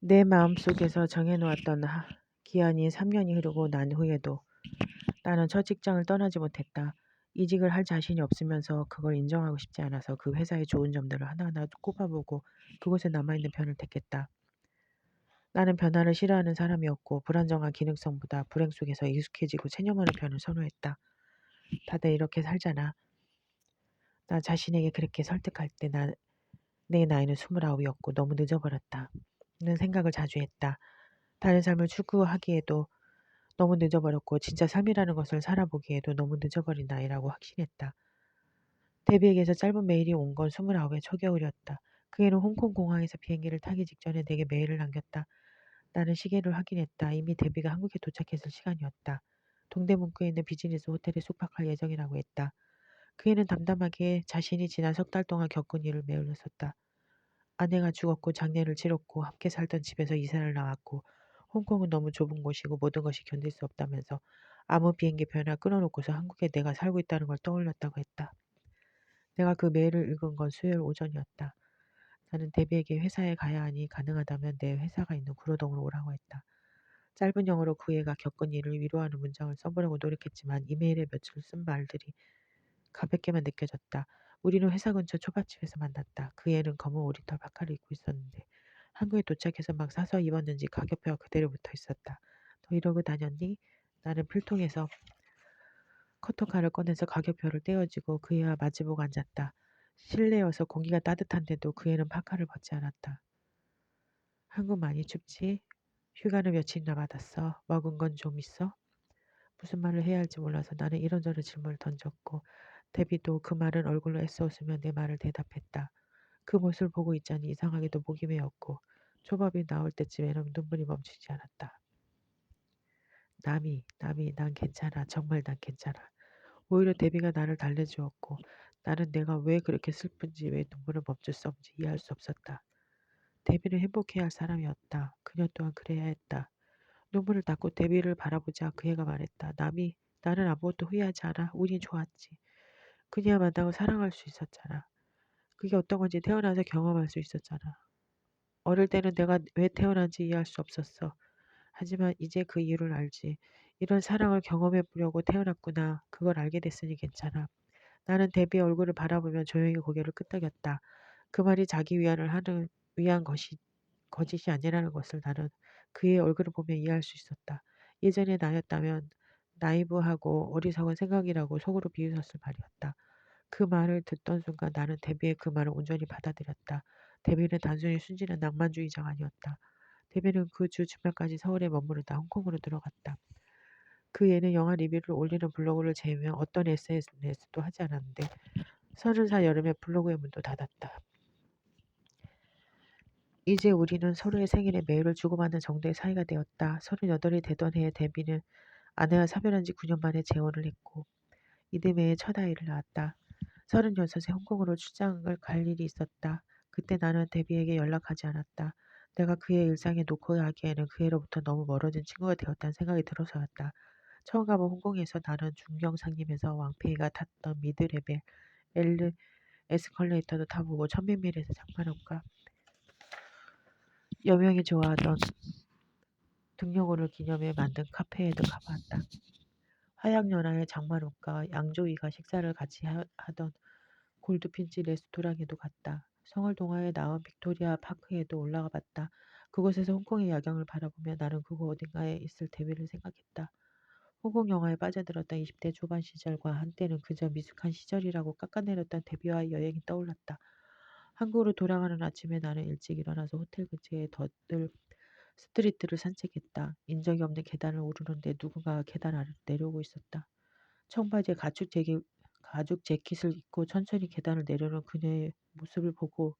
내 마음속에서 정해 놓았던 기한이 3년이 흐르고 난 후에도 나는 첫 직장을 떠나지 못했다. 이직을 할 자신이 없으면서 그걸 인정하고 싶지 않아서 그 회사의 좋은 점들을 하나하나 꼽아보고 그곳에 남아있는 편을 택했다. 나는 변화를 싫어하는 사람이었고 불안정한 기능성보다 불행 속에서 익숙해지고 체념하는 편을 선호했다. 다들 이렇게 살잖아. 나 자신에게 그렇게 설득할 때 내 나이는 29이었고 너무 늦어버렸다. 는 생각을 자주 했다. 다른 삶을 추구하기에도 너무 늦어버렸고 진짜 삶이라는 것을 살아보기에도 너무 늦어버린 나이라고 확신했다. 데뷔에게서 짧은 메일이 온 건 29의 초겨울이었다. 그애는 홍콩 공항에서 비행기를 타기 직전에 내게 메일을 남겼다. 나는 시계를 확인했다. 이미 데뷔가 한국에 도착했을 시간이었다. 동대문구에 있는 비즈니스 호텔에 숙박할 예정이라고 했다. 그애는 담담하게 자신이 지난 석 달 동안 겪은 일을 메일로 썼다. 아내가 죽었고 장례를 치렀고 함께 살던 집에서 이사를 나왔고 홍콩은 너무 좁은 곳이고 모든 것이 견딜 수 없다면서 아무 비행기표 하나 끊어놓고서 한국에 내가 살고 있다는 걸 떠올렸다고 했다. 내가 그 메일을 읽은 건 수요일 오전이었다. 나는 데뷔에게 회사에 가야 하니 가능하다면 내 회사가 있는 구로동으로 오라고 했다. 짧은 영어로 그 애가 겪은 일을 위로하는 문장을 써보려고 노력했지만 이메일에 며칠 쓴 말들이 가볍게만 느껴졌다. 우리는 회사 근처 초밥집에서 만났다. 그 애는 검은 오리털 파카를 입고 있었는데 한국에 도착해서 막 사서 입었는지 가격표가 그대로 붙어 있었다. 너 이러고 다녔니? 나는 필통에서 커터칼을 꺼내서 가격표를 떼어주고 그 애와 마주보고 앉았다. 실내여서 공기가 따뜻한데도 그 애는 파카를 벗지 않았다. 한국 많이 춥지? 휴가는 며칠이나 받았어? 먹은 건 좀 있어? 무슨 말을 해야 할지 몰라서 나는 이런저런 질문을 던졌고 데비도 그 말은 얼굴로 애써 웃으며 내 말을 대답했다. 그 모습을 보고 있자니 이상하게도 목이 메었고 초밥이 나올 때쯤에는 눈물이 멈추지 않았다. 남이, 난 괜찮아. 정말 난 괜찮아. 오히려 데비가 나를 달래주었고 나는 내가 왜 그렇게 슬픈지 왜 눈물을 멈출 수 없는지 이해할 수 없었다. 데비는 행복해야 할 사람이었다. 그녀 또한 그래야 했다. 눈물을 닦고 데비를 바라보자 그 애가 말했다. 나는 아무것도 후회하지 않아. 운이 좋았지. 그녀와 만나고 사랑할 수 있었잖아. 그게 어떤 건지 태어나서 경험할 수 있었잖아. 어릴 때는 내가 왜 태어난지 이해할 수 없었어. 하지만 이제 그 이유를 알지. 이런 사랑을 경험해 보려고 태어났구나. 그걸 알게 됐으니 괜찮아. 나는 데비의 얼굴을 바라보며 조용히 고개를 끄덕였다. 그 말이 자기 위한 거짓이 아니라는 것을 나는 그의 얼굴을 보며 이해할 수 있었다. 예전의 나였다면 나이브하고 어리석은 생각이라고 속으로 비웃었을 말이었다. 그 말을 듣던 순간 나는 데비의 그 말을 온전히 받아들였다. 데비는 단순히 순진한 낭만주의자가 아니었다. 데비는 그 주 주말까지 서울에 머무르다 홍콩으로 들어갔다. 그 애는 영화 리뷰를 올리는 블로그를 제외하면 어떤 SNS도 하지 않았는데 30살 여름에 블로그의 문도 닫았다. 이제 우리는 서로의 생일에 메일을 주고받는 정도의 사이가 되었다. 38이 되던 해에 데비는 아내와 사별한 지 9년 만에 재혼을 했고 이듬해에 첫 아이를 낳았다. 36에 홍콩으로 출장을 갈 일이 있었다. 그때 나는 데비에게 연락하지 않았다. 내가 그의 일상에 놓고 하기에는 그애로부터 너무 멀어진 친구가 되었다는 생각이 들어서였다. 처음 가본 홍콩에서 나는 중경 상림에서 왕페이가 탔던 미드레벨 엘르 에스컬레이터도 타보고 천백밀에서 장만원가 여명이 좋아하던 등려고를 기념해 만든 카페에도 가봤다. 화양연화의 장만옥과 양조위가 식사를 같이 하던 골드핀치 레스토랑에도 갔다. 성월동화에 나온 빅토리아 파크에도 올라가 봤다. 그곳에서 홍콩의 야경을 바라보며 나는 그곳 어딘가에 있을 데뷔를 생각했다. 홍콩 영화에 빠져들었던 20대 초반 시절과 한때는 그저 미숙한 시절이라고 깎아내렸던 데뷔와의 여행이 떠올랐다. 한국으로 돌아가는 아침에 나는 일찍 일어나서 호텔 근처의 덧들 스트리트를 산책했다. 인적이 없는 계단을 오르는데 누군가가 계단 아래로 내려오고 있었다. 청바지에 가죽 재킷을 입고 천천히 계단을 내려오는 그녀의 모습을 보고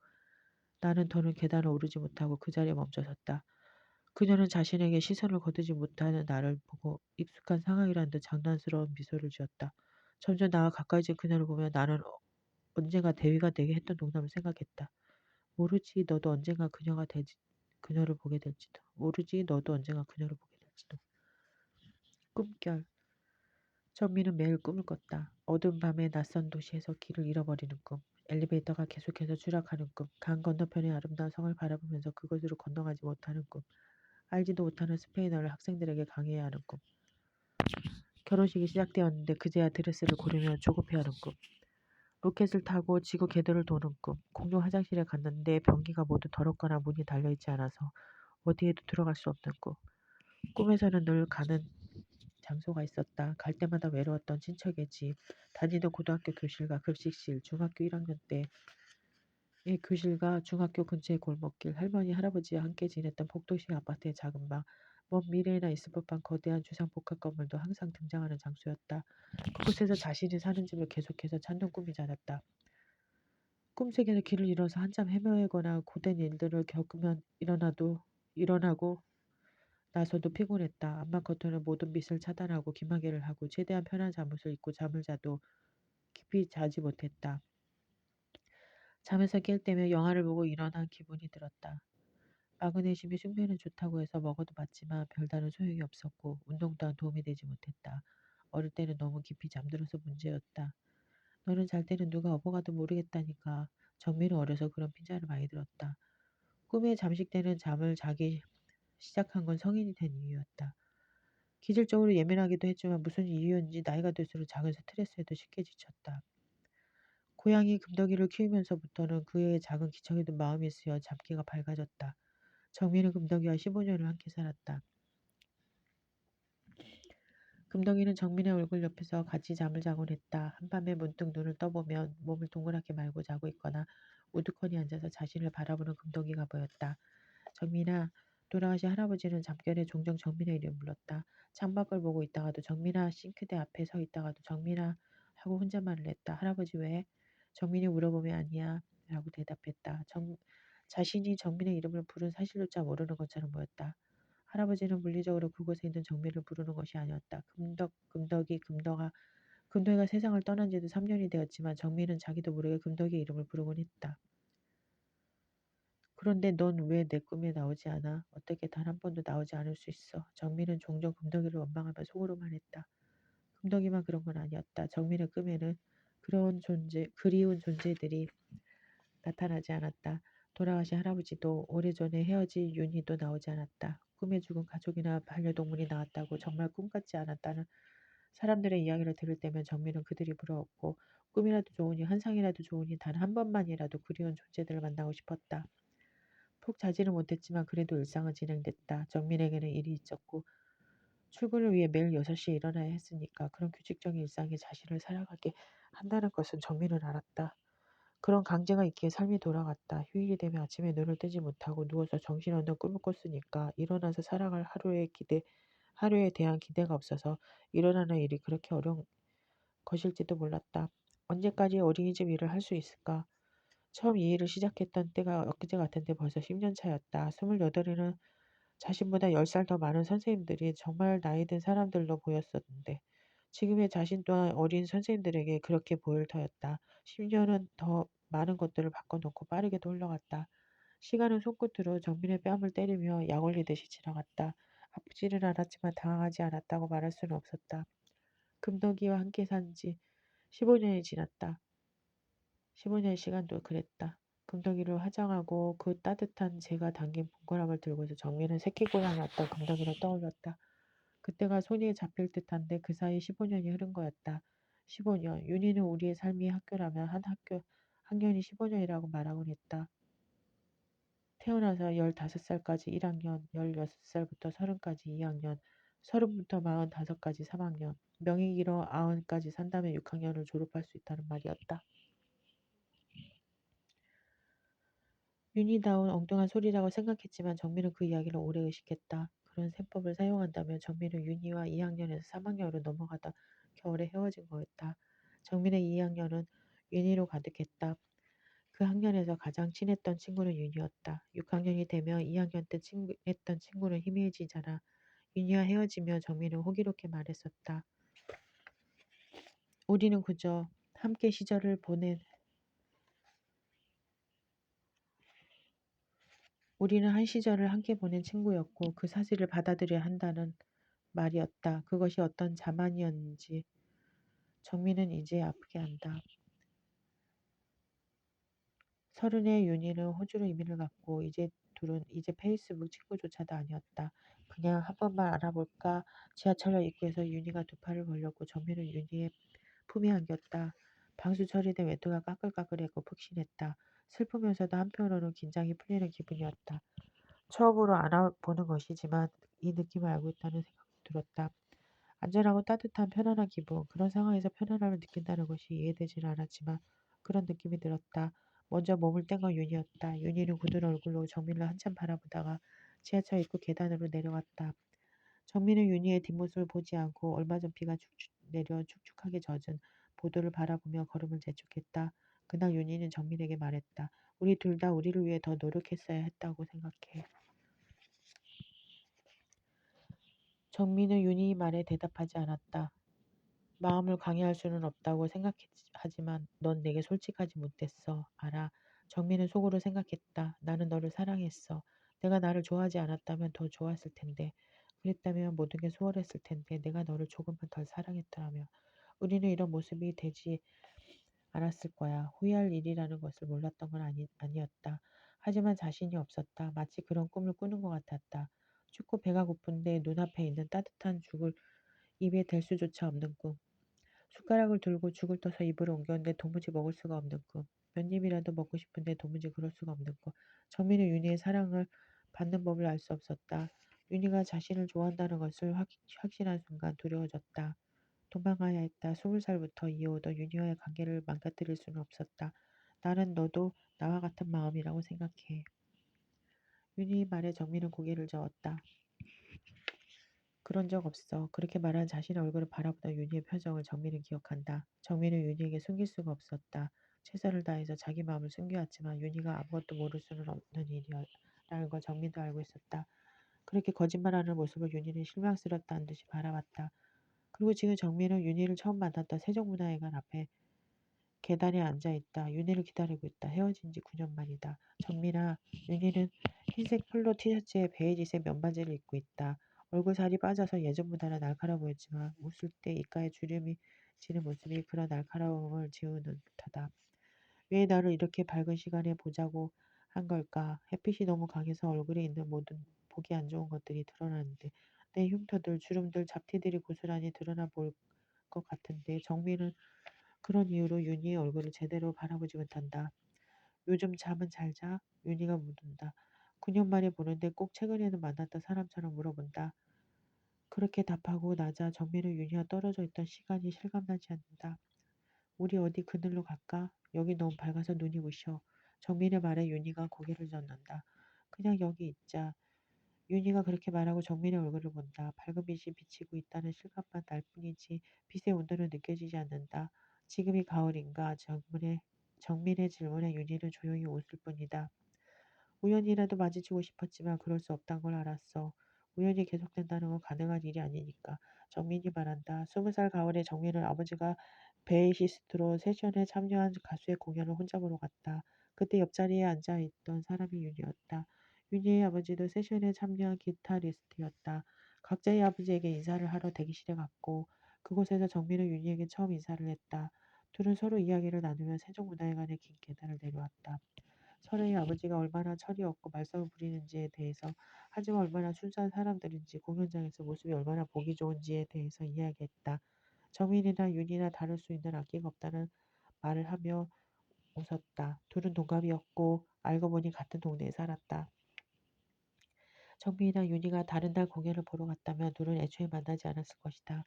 나는 더는 계단을 오르지 못하고 그 자리에 멈춰섰다. 그녀는 자신에게 시선을 거두지 못하는 나를 보고 익숙한 상황이라는 듯 장난스러운 미소를 지었다. 점점 나와 가까이진 그녀를 보며 나는 언젠가 대위가 되게 했던 농담을 생각했다. 모르지 너도 언젠가 그녀를 보게 될지도. 모르지 너도 언젠가 그녀를 보게 될지도. 꿈결. 정민은 매일 꿈을 꿨다. 어두운 밤에 낯선 도시에서 길을 잃어버리는 꿈. 엘리베이터가 계속해서 추락하는 꿈, 강 건너편의 아름다운 성을 바라보면서 그곳으로 건너가지 못하는 꿈, 알지도 못하는 스페인어를 학생들에게 강의해야 하는 꿈, 결혼식이 시작되었는데 그제야 드레스를 고르며 조급해하는 꿈, 로켓을 타고 지구 궤도를 도는 꿈, 공중 화장실에 갔는데 변기가 모두 더럽거나 문이 달려있지 않아서 어디에도 들어갈 수 없는 꿈, 꿈에서는 늘 가는 장소가 있었다. 갈 때마다 외로웠던 친척의 집, 다니던 고등학교 교실과 급식실, 중학교 1학년 때의 교실과 중학교 근처의 골목길, 할머니, 할아버지와 함께 지냈던 복도식 아파트의 작은 방, 먼 미래에나 있을 법한 거대한 주상복합 건물도 항상 등장하는 장소였다. 그곳에서 자신이 사는 집을 계속해서 찾는 꿈이 잦았다. 꿈속에서 길을 잃어서 한참 헤매거나 고된 일들을 겪으면 일어나고 나서도 피곤했다. 암막 커튼은 모든 빛을 차단하고 기마개를 하고 최대한 편한 잠옷을 입고 잠을 자도 깊이 자지 못했다. 잠에서 깰 때면 영화를 보고 일어난 기분이 들었다. 마그네슘이 숙면에 좋다고 해서 먹어도 봤지만 별다른 소용이 없었고 운동 또한 도움이 되지 못했다. 어릴 때는 너무 깊이 잠들어서 문제였다. 너는 잘 때는 누가 업어가도 모르겠다니까. 정민은 어려서 그런 핀잔을 많이 들었다. 꿈에 잠식되는 잠을 자기 시작한 건 성인이 된 이유였다. 기질적으로 예민하기도 했지만 무슨 이유였는지 나이가 들수록 작은 스트레스에도 쉽게 지쳤다. 고양이 금덕이를 키우면서부터는 그의 작은 기척에도 마음이 쓰여 잠기가 밝아졌다. 정민은 금덕이와 15년을 함께 살았다. 금덕이는 정민의 얼굴 옆에서 같이 잠을 자곤 했다. 한밤에 문득 눈을 떠보면 몸을 동그랗게 말고 자고 있거나 우두커니 앉아서 자신을 바라보는 금덕이가 보였다. 정민아, 돌아가신 할아버지는 잠결에 종종 정민의 이름 불렀다. 창밖을 보고 있다가도 정민아, 싱크대 앞에 서 있다가도 정민아 하고 혼잣말을 했다. 할아버지 왜? 정민이 물어보면 아니야 라고 대답했다. 자신이 정민의 이름을 부른 사실조차 모르는 것처럼 보였다. 할아버지는 물리적으로 그곳에 있는 정민을 부르는 것이 아니었다. 금덕이가 세상을 떠난 지도 3년이 되었지만 정민은 자기도 모르게 금덕이의 이름을 부르곤 했다. 그런데 넌 왜 내 꿈에 나오지 않아? 어떻게 단 한 번도 나오지 않을 수 있어? 정민은 종종 금덕이를 원망하며 속으로 말했다. 금덕이만 그런 건 아니었다. 정민의 꿈에는 그리운 존재들이 나타나지 않았다. 돌아가신 할아버지도 오래전에 헤어진 윤희도 나오지 않았다. 꿈에 죽은 가족이나 반려동물이 나왔다고 정말 꿈 같지 않았다는 사람들의 이야기를 들을 때면 정민은 그들이 부러웠고 꿈이라도 좋으니 환상이라도 좋으니 단 한 번만이라도 그리운 존재들을 만나고 싶었다. 푹 자지는 못했지만 그래도 일상은 진행됐다. 정민에게는 일이 있었고 출근을 위해 매일 6시에 일어나야 했으니까 그런 규칙적인 일상에 자신을 살아가게 한다는 것은 정민은 알았다. 그런 강제가 있기에 삶이 돌아갔다. 휴일이 되면 아침에 눈을 뜨지 못하고 누워서 정신없는 꿈을 꿨으니까 일어나서 살아갈 하루에 대한 기대가 없어서 일어나는 일이 그렇게 어려운 것일지도 몰랐다. 언제까지 어린이집 일을 할 수 있을까? 처음 이 일을 시작했던 때가 엊그제 같은데 벌써 10년 차였다. 28에는 자신보다 10살 더 많은 선생님들이 정말 나이 든 사람들로 보였었는데 지금의 자신 또한 어린 선생님들에게 그렇게 보일 터였다. 10년은 더 많은 것들을 바꿔놓고 빠르게도 흘러갔다. 시간은 손끝으로 정민의 뺨을 때리며 약 올리듯이 지나갔다. 아프지는 않았지만 당황하지 않았다고 말할 수는 없었다. 금덕이와 함께 산 지 15년이 지났다. 15년의 시간도 그랬다. 금덕이를 화장하고 그 따뜻한 재가 담긴 봉고락을 들고서 정민은 새끼 고양이였던 금덕이를 떠올렸다. 그때가 손에 잡힐 듯한데 그 사이 15년이 흐른 거였다. 15년. 윤희는 우리의 삶이 학교라면 학년이 15년이라고 말하곤 했다. 태어나서 15살까지 1학년, 16살부터 30까지 2학년, 30부터 45까지 3학년, 명이 길어 90까지 산다면 6학년을 졸업할 수 있다는 말이었다. 윤희다운 엉뚱한 소리라고 생각했지만 정민은 그 이야기를 오래 의식했다. 그런 셈법을 사용한다면 정민은 윤희와 2학년에서 3학년으로 넘어가다 겨울에 헤어진 거였다. 정민의 2학년은 윤희로 가득했다. 그 학년에서 가장 친했던 친구는 윤희였다. 6학년이 되면 2학년 때 친했던 친구는 희미해지잖아. 윤희와 헤어지며 정민은 호기롭게 말했었다. 우리는 그저 함께 시절을 보낸 우리는 한 시절을 함께 보낸 친구였고 그 사실을 받아들여야 한다는 말이었다. 그것이 어떤 자만이었는지 정민은 이제 아프게 안다. 서른의 윤희는 호주로 이민을 갔고 이제 페이스북 친구조차도 아니었다. 그냥 한 번만 알아볼까? 지하철역 입구에서 윤희가 두 팔을 벌렸고 정민은 윤희의 품에 안겼다. 방수 처리된 외투가 까끌까끌했고 푹신했다. 슬프면서도 한편으로는 긴장이 풀리는 기분이었다. 처음으로 안아보는 것이지만 이 느낌을 알고 있다는 생각도 들었다. 안전하고 따뜻한 편안한 기분, 그런 상황에서 편안함을 느낀다는 것이 이해되지는 않았지만 그런 느낌이 들었다. 먼저 몸을 뗀 건 윤희였다. 윤희는 굳은 얼굴로 정민을 한참 바라보다가 지하철 입구 계단으로 내려갔다. 정민은 윤희의 뒷모습을 보지 않고 얼마 전 비가 축축 내려 축축하게 젖은 보도를 바라보며 걸음을 재촉했다. 그날 윤희는 정민에게 말했다. 우리 둘 다 우리를 위해 더 노력했어야 했다고 생각해. 정민은 윤희 말에 대답하지 않았다. 마음을 강요할 수는 없다고 생각하지만 넌 내게 솔직하지 못했어. 알아. 정민은 속으로 생각했다. 나는 너를 사랑했어. 내가 나를 좋아하지 않았다면 더 좋았을 텐데. 그랬다면 모든 게 수월했을 텐데 내가 너를 조금만 덜 사랑했더라면 우리는 이런 모습이 되지 않았을 거야. 후회할 일이라는 것을 몰랐던 건 아니었다. 하지만 자신이 없었다. 마치 그런 꿈을 꾸는 것 같았다. 춥고 배가 고픈데 눈앞에 있는 따뜻한 죽을 입에 댈 수조차 없는 꿈. 숟가락을 들고 죽을 떠서 입으로 옮겼는데 도무지 먹을 수가 없는 꿈. 몇 입이라도 먹고 싶은데 도무지 그럴 수가 없는 꿈. 정민은 윤희의 사랑을 받는 법을 알 수 없었다. 윤희가 자신을 좋아한다는 것을 확신한 순간 두려워졌다. 도망가야 했다. 20살부터 이어오던 윤희와의 관계를 망가뜨릴 수는 없었다. 나는 너도 나와 같은 마음이라고 생각해. 윤희 말에 정민은 고개를 저었다. 그런 적 없어. 그렇게 말한 자신의 얼굴을 바라보던 윤희의 표정을 정민은 기억한다. 정민은 윤희에게 숨길 수가 없었다. 최선을 다해서 자기 마음을 숨겨왔지만 윤희가 아무것도 모를 수는 없는 일이라는 걸 정민도 알고 있었다. 그렇게 거짓말하는 모습을 윤희는 실망스럽다는 듯이 바라봤다. 그리고 지금 정민은 윤희를 처음 만났던 세종문화회관 앞에 계단에 앉아있다. 윤희를 기다리고 있다. 헤어진 지 9년 만이다. 정민아, 윤희는 흰색 폴로 티셔츠에 베이지색 면바지를 입고 있다. 얼굴 살이 빠져서 예전보다는 날카로워 보였지만 웃을 때 입가에 주름이 지는 모습이 그런 날카로움을 지우는 듯하다. 왜 나를 이렇게 밝은 시간에 보자고 한 걸까? 햇빛이 너무 강해서 얼굴에 있는 모든 보기 안 좋은 것들이 드러나는데 내 흉터들, 주름들, 잡티들이 고스란히 드러나 보일 것 같은데 정민은 그런 이유로 윤희의 얼굴을 제대로 바라보지 못한다. 요즘 잠은 잘 자? 윤희가 묻는다. 9년 만에 보는데 꼭 최근에는 만났던 사람처럼 물어본다. 그렇게 답하고 나자 정민은 윤희와 떨어져 있던 시간이 실감나지 않는다. 우리 어디 그늘로 갈까? 여기 너무 밝아서 눈이 부셔. 정민의 말에 윤희가 고개를 젓는다. 그냥 여기 있자. 윤희가 그렇게 말하고 정민의 얼굴을 본다. 밝은 빛이 비치고 있다는 실감만 날 뿐이지 빛의 온도는 느껴지지 않는다. 지금이 가을인가? 정민의 질문에 윤희는 조용히 웃을 뿐이다. 우연이라도 마주치고 싶었지만 그럴 수 없단 걸 알았어. 우연이 계속된다는 건 가능한 일이 아니니까. 정민이 말한다. 20살 가을에 정민은 아버지가 베이시스트로 세션에 참여한 가수의 공연을 혼자 보러 갔다. 그때 옆자리에 앉아있던 사람이 윤희였다. 윤희의 아버지도 세션에 참여한 기타리스트였다. 각자의 아버지에게 인사를 하러 대기실에 갔고 그곳에서 정민은 윤희에게 처음 인사를 했다. 둘은 서로 이야기를 나누며 세종문화회관의 긴 계단을 내려왔다. 서로의 아버지가 얼마나 철이 없고 말썽을 부리는지에 대해서 하지만 얼마나 순수한 사람들인지 공연장에서 모습이 얼마나 보기 좋은지에 대해서 이야기했다. 정민이나 윤이나 다를 수 있는 악기가 없다는 말을 하며 웃었다. 둘은 동갑이었고 알고 보니 같은 동네에 살았다. 정민이나 윤이가 다른 날 공연을 보러 갔다면 둘은 애초에 만나지 않았을 것이다.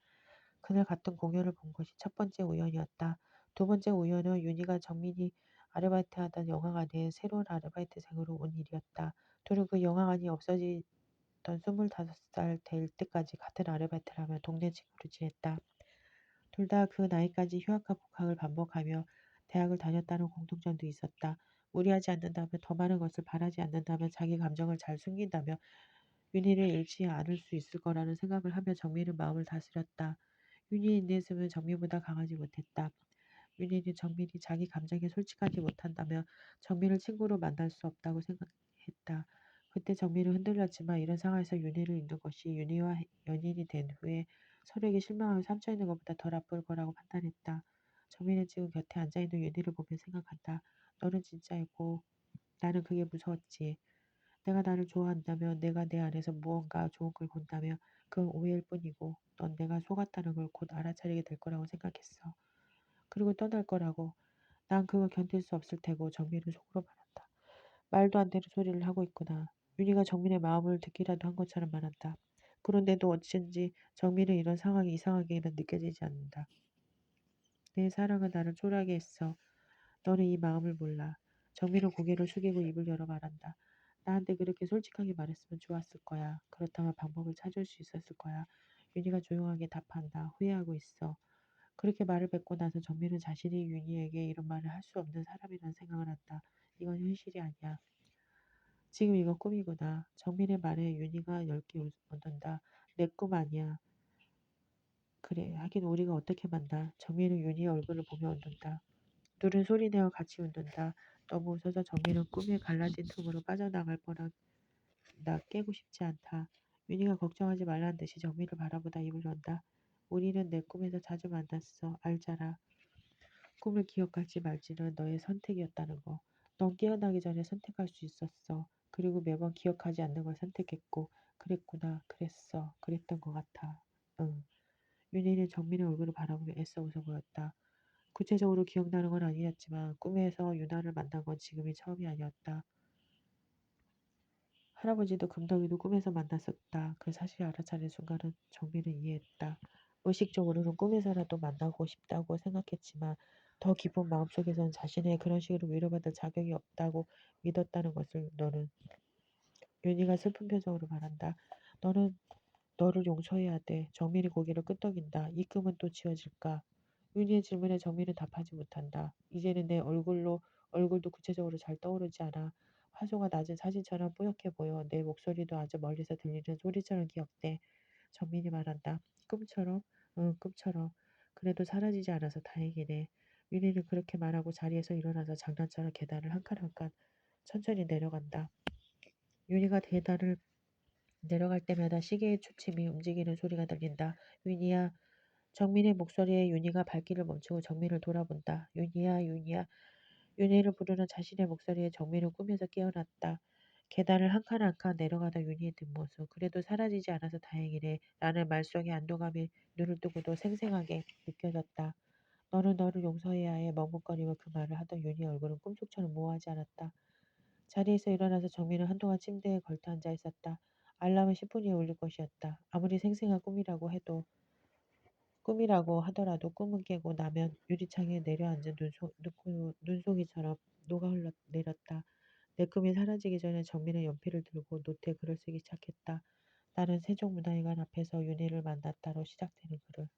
그날 같은 공연을 본 것이 첫 번째 우연이었다. 두 번째 우연은 윤희가 정민이 아르바이트하던 영화관에 새로운 아르바이트생으로 온 일이었다. 둘은 그 영화관이 없어지던 25살 될 때까지 같은 아르바이트를 하며 동네 친구로 지냈다. 둘 다 그 나이까지 휴학과 복학을 반복하며 대학을 다녔다는 공통점도 있었다. 무리하지 않는다면, 더 많은 것을 바라지 않는다면, 자기 감정을 잘 숨긴다면 윤희를 잃지 않을 수 있을 거라는 생각을 하며 정민은 마음을 다스렸다. 윤희의 인내심은 정민보다 강하지 못했다. 윤희는 정민이 자기 감정에 솔직하지 못한다면 정민을 친구로 만날 수 없다고 생각했다. 그때 정민은 흔들렸지만 이런 상황에서 윤희를 잊는 것이 윤희와 연인이 된 후에 서로에게 실망하며 상처있는 것보다 덜 아플 거라고 판단했다. 정민은 지금 곁에 앉아있는 윤희를 보며 생각한다. 너는 진짜였고 나는 그게 무서웠지. 내가 나를 좋아한다면, 내가 내 안에서 무언가 좋은 걸 본다면 그건 오해일 뿐이고 넌 내가 속았다는 걸 곧 알아차리게 될 거라고 생각했어. 그리고 떠날 거라고. 난 그거 견딜 수 없을 테고 정민은 속으로 말한다. 말도 안 되는 소리를 하고 있구나. 윤희가 정민의 마음을 듣기라도 한 것처럼 말한다. 그런데도 어쩐지 정민은 이런 상황이 이상하게는 느껴지지 않는다. 내 사랑은 나를 초라하게 했어. 너는 이 마음을 몰라. 정민은 고개를 숙이고 입을 열어 말한다. 나한테 그렇게 솔직하게 말했으면 좋았을 거야. 그렇다면 방법을 찾을 수 있었을 거야. 윤희가 조용하게 답한다. 후회하고 있어. 그렇게 말을 뱉고 나서 정민은 자신이 윤희에게 이런 말을 할 수 없는 사람이라는 생각을 한다. 이건 현실이 아니야. 지금 이건 꿈이구나. 정민의 말에 윤희가 엷게 웃는다. 내 꿈 아니야. 그래, 하긴 우리가 어떻게 만나. 정민은 윤희의 얼굴을 보며 웃는다. 둘은 소리내어 같이 웃는다. 너무 웃어서 정민은 꿈에 갈라진 틈으로 빠져나갈 뻔한 나 깨고 싶지 않다. 윤희가 걱정하지 말라는 듯이 정민을 바라보다 입을 연다. 우리는 내 꿈에서 자주 만났어. 알잖아. 꿈을 기억할지 말지는 너의 선택이었다는 거. 넌 깨어나기 전에 선택할 수 있었어. 그리고 매번 기억하지 않는 걸 선택했고, 그랬구나, 그랬어, 그랬던 것 같아. 응. 윤희는 정민의 얼굴을 바라보며 애써 웃어 보였다. 구체적으로 기억나는 건 아니었지만 꿈에서 유나를 만난 건 지금이 처음이 아니었다. 할아버지도 금덕이도 꿈에서 만났었다. 그 사실을 알아차린 순간은 정민은 이해했다. 의식적으로는 꿈에서라도 만나고 싶다고 생각했지만 더 깊은 마음속에서는 자신의 그런 식으로 위로받을 자격이 없다고 믿었다는 것을 너는 윤희가 슬픈 표정으로 말한다. 너는 너를 용서해야 돼. 정민이 고개를 끄덕인다. 이 꿈은 또 지워질까? 윤희의 질문에 정민은 답하지 못한다. 이제는 내 얼굴도 구체적으로 잘 떠오르지 않아. 화소가 낮은 사진처럼 뿌옇게 보여. 내 목소리도 아주 멀리서 들리는 소리처럼 기억돼. 정민이 말한다. 꿈처럼? 응, 꿈처럼. 그래도 사라지지 않아서 다행이네. 윤희는 그렇게 말하고 자리에서 일어나서 장난처럼 계단을 한 칸 한 칸 천천히 내려간다. 윤희가 계단을 내려갈 때마다 시계의 초침이 움직이는 소리가 들린다. 윤희야. 정민의 목소리에 윤희가 발길을 멈추고 정민을 돌아본다. 윤희야, 윤희야. 윤희를 부르는 자신의 목소리에 정민은 꿈에서 깨어났다. 계단을 한 칸 한 칸 내려가다 윤희의 뒷모습. 그래도 사라지지 않아서 다행이네. 라는 말속에 안도감이 눈을 뜨고도 생생하게 느껴졌다. 너는 너를 용서해야 해. 머뭇거리며 그 말을 하던 윤희의 얼굴은 꿈속처럼 모호하지 않았다. 자리에서 일어나서 정민은 한동안 침대에 걸터 앉아 있었다. 알람은 10분 후에 울릴 것이었다. 아무리 생생한 꿈이라고 하더라도 꿈은 깨고 나면 유리창에 내려앉은 눈송이처럼 녹아 흘러내렸다. 내 꿈이 사라지기 전에 정민은 연필을 들고 노트에 글을 쓰기 시작했다. 나는 세종문화회관 앞에서 윤희를 만났다로 시작되는 글을.